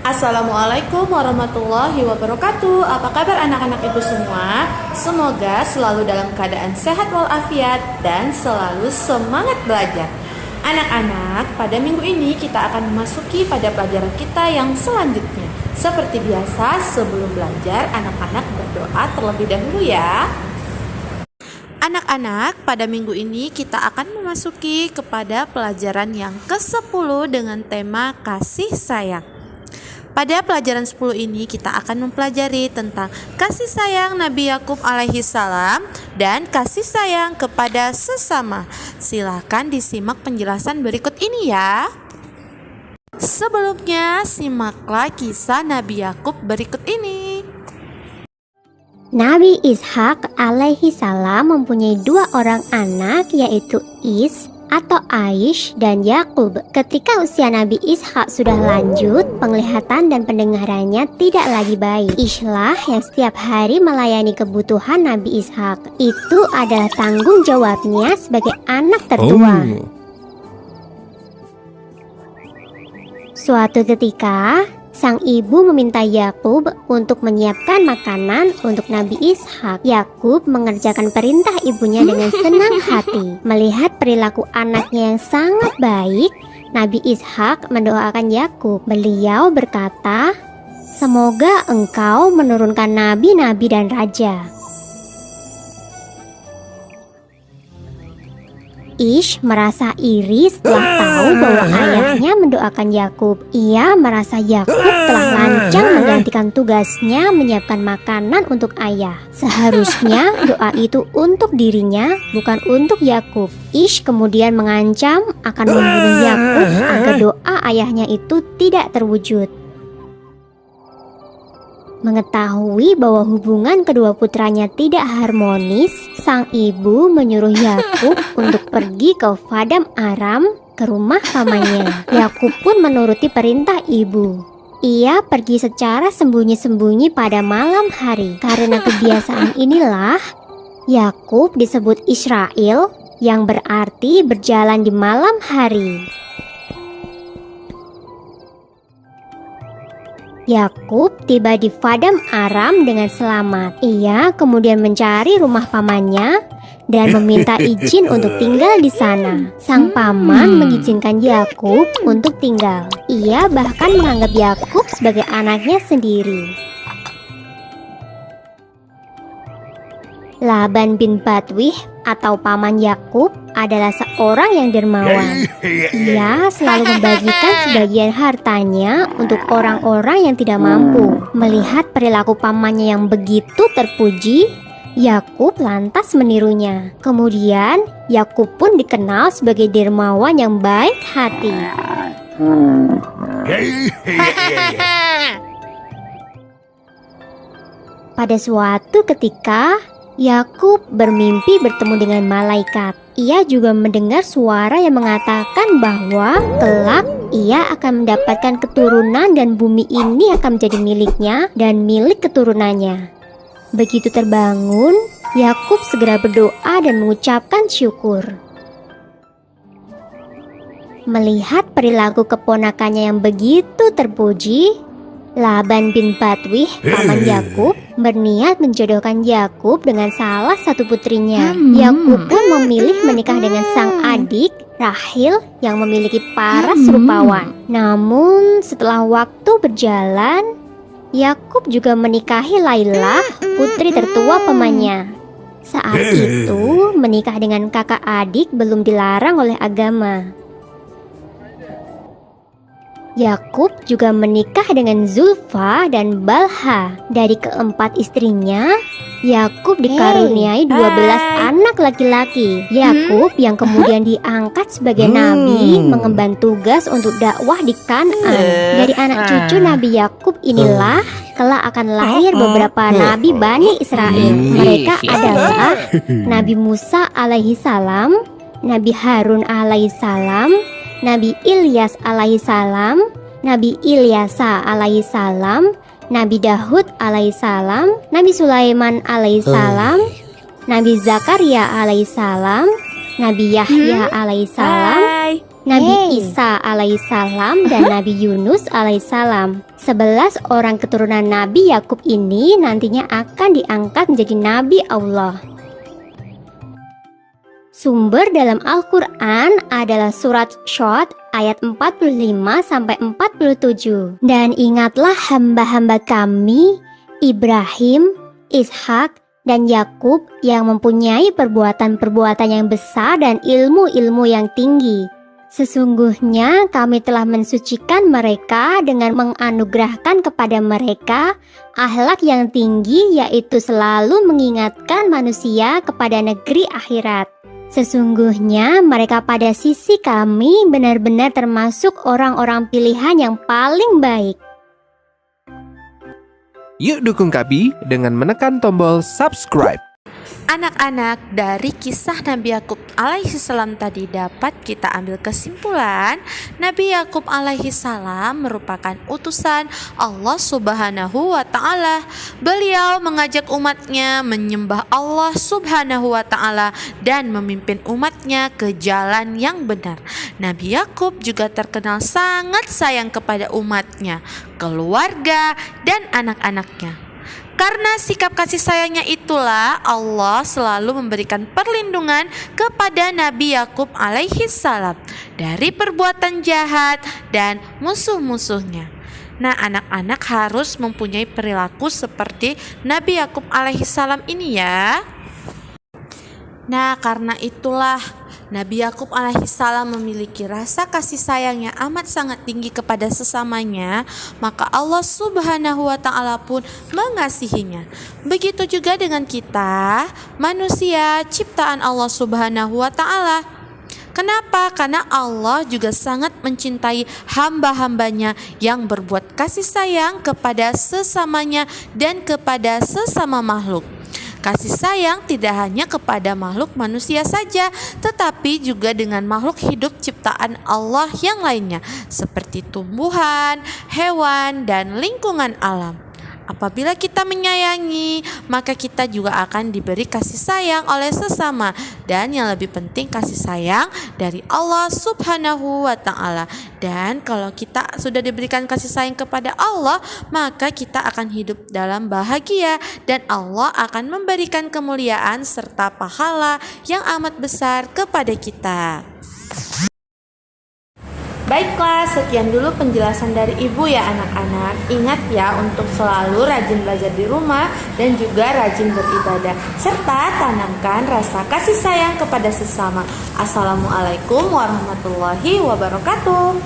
Assalamualaikum warahmatullahi wabarakatuh. Apa kabar anak-anak ibu semua? Semoga selalu dalam keadaan sehat walafiat dan selalu semangat belajar. Anak-anak, pada minggu ini kita akan memasuki pada pelajaran kita yang selanjutnya. Seperti biasa, sebelum belajar, anak-anak berdoa terlebih dahulu ya. Anak-anak, pada minggu ini kita akan memasuki kepada pelajaran yang ke-10 dengan tema kasih sayang. Pada pelajaran 10 ini kita akan mempelajari tentang kasih sayang Nabi Yakub alaihi salam dan kasih sayang kepada sesama. Silakan disimak penjelasan berikut ini ya. Sebelumnya simaklah kisah Nabi Yakub berikut ini. Nabi Ishak alaihi salam mempunyai dua orang anak, yaitu Is atau Aish dan Yakub. Ketika usia Nabi Ishak sudah lanjut, penglihatan dan pendengarannya tidak lagi baik. Ishlah yang setiap hari melayani kebutuhan Nabi Ishak. Itu adalah tanggung jawabnya sebagai anak tertua. Suatu ketika, sang ibu meminta Yakub untuk menyiapkan makanan untuk Nabi Ishak. Yakub mengerjakan perintah ibunya dengan senang hati. Melihat perilaku anaknya yang sangat baik, Nabi Ishak mendoakan Yakub. Beliau berkata, "Semoga engkau menurunkan nabi-nabi dan raja." Ish merasa iri setelah tahu bahwa ayahnya mendoakan Yakub. Ia merasa Yakub telah lancang menggantikan tugasnya menyiapkan makanan untuk ayah. Seharusnya doa itu untuk dirinya, bukan untuk Yakub. Ish kemudian mengancam akan membunuh Yakub agar doa ayahnya itu tidak terwujud. Mengetahui bahwa hubungan kedua putranya tidak harmonis, sang ibu menyuruh Yakub untuk pergi ke Paddan Aram, ke rumah pamannya. Yakub pun menuruti perintah ibu. Ia pergi secara sembunyi-sembunyi pada malam hari. Karena kebiasaan inilah, Yakub disebut Israel, yang berarti berjalan di malam hari. Yakub tiba di Paddan Aram dengan selamat. Ia kemudian mencari rumah pamannya dan meminta izin untuk tinggal di sana. Sang paman mengizinkan Yakub untuk tinggal. Ia bahkan menganggap Yakub sebagai anaknya sendiri. Laban bin Batwih atau paman Yakub adalah seorang yang dermawan. Ia selalu membagikan sebagian hartanya untuk orang-orang yang tidak mampu. Melihat perilaku pamannya yang begitu terpuji, Yakub lantas menirunya. Kemudian Yakub pun dikenal sebagai dermawan yang baik hati. Pada suatu ketika, Yakub bermimpi bertemu dengan malaikat. Ia juga mendengar suara yang mengatakan bahwa kelak ia akan mendapatkan keturunan dan bumi ini akan menjadi miliknya dan milik keturunannya. Begitu terbangun, Yakub segera berdoa dan mengucapkan syukur. Melihat perilaku keponakannya yang begitu terpuji, Laban bin Batwih, paman Yakub, berniat menjodohkan Yakub dengan salah satu putrinya. Yakub pun memilih menikah dengan sang adik, Rahil, yang memiliki paras rupawan. Namun setelah waktu berjalan, Yakub juga menikahi Laila, putri tertua pamannya. Saat itu, menikah dengan kakak adik belum dilarang oleh agama. Yakub juga menikah dengan Zulfa dan Balha. Dari keempat istrinya, Yakub dikaruniai 12 anak laki-laki. Yakub yang kemudian diangkat sebagai nabi mengemban tugas untuk dakwah di Kan'an. Dari anak cucu Nabi Yakub inilah kelak akan lahir beberapa nabi Bani Israel. Mereka adalah Nabi Musa alaihi salam, Nabi Harun alaihi salam, Nabi Ilyas alaihi salam, Nabi Ilyasa alaihi salam, Nabi Dahud alaihi salam, Nabi Sulaiman alaihi salam, Nabi Zakaria alaihi salam, Nabi Yahya alaihi salam, Nabi Isa alaihissalam dan Nabi Yunus alaihissalam. 11 orang keturunan Nabi Yakub ini nantinya akan diangkat menjadi Nabi Allah. Sumber dalam Al-Quran adalah surat Syod ayat 45-47. Dan ingatlah hamba-hamba kami, Ibrahim, Ishak, dan Yakub yang mempunyai perbuatan-perbuatan yang besar dan ilmu-ilmu yang tinggi. Sesungguhnya kami telah mensucikan mereka dengan menganugerahkan kepada mereka akhlak yang tinggi, yaitu selalu mengingatkan manusia kepada negeri akhirat. Sesungguhnya mereka pada sisi kami benar-benar termasuk orang-orang pilihan yang paling baik. Yuk dukung Kabi dengan menekan tombol subscribe. Anak-anak, dari kisah Nabi Yakub alaihissalam tadi dapat kita ambil kesimpulan Nabi Yakub alaihissalam merupakan utusan Allah subhanahu wa ta'ala. Beliau mengajak umatnya menyembah Allah subhanahu wa ta'ala dan memimpin umatnya ke jalan yang benar. Nabi Yakub juga terkenal sangat sayang kepada umatnya, keluarga, dan anak-anaknya. Karena sikap kasih sayangnya itulah Allah selalu memberikan perlindungan kepada Nabi Yakub alaihissalam dari perbuatan jahat dan musuh-musuhnya. Nah, anak-anak harus mempunyai perilaku seperti Nabi Yakub alaihissalam ini ya. Nah, karena itulah Nabi Yakub alaihissalam memiliki rasa kasih sayang yang amat sangat tinggi kepada sesamanya, maka Allah subhanahu wa ta'ala pun mengasihinya. Begitu juga dengan kita, manusia ciptaan Allah subhanahu wa ta'ala. Kenapa? Karena Allah juga sangat mencintai hamba-hambanya yang berbuat kasih sayang kepada sesamanya dan kepada sesama makhluk. Kasih sayang tidak hanya kepada makhluk manusia saja, tetapi juga dengan makhluk hidup ciptaan Allah yang lainnya, seperti tumbuhan, hewan, dan lingkungan alam. Apabila kita menyayangi, maka kita juga akan diberi kasih sayang oleh sesama, dan yang lebih penting kasih sayang dari Allah subhanahu wa ta'ala. Dan kalau kita sudah diberikan kasih sayang kepada Allah, maka kita akan hidup dalam bahagia, dan Allah akan memberikan kemuliaan serta pahala yang amat besar kepada kita. Baiklah, sekian dulu penjelasan dari Ibu ya anak-anak. Ingat ya untuk selalu rajin belajar di rumah dan juga rajin beribadah, serta tanamkan rasa kasih sayang kepada sesama. Assalamualaikum warahmatullahi wabarakatuh.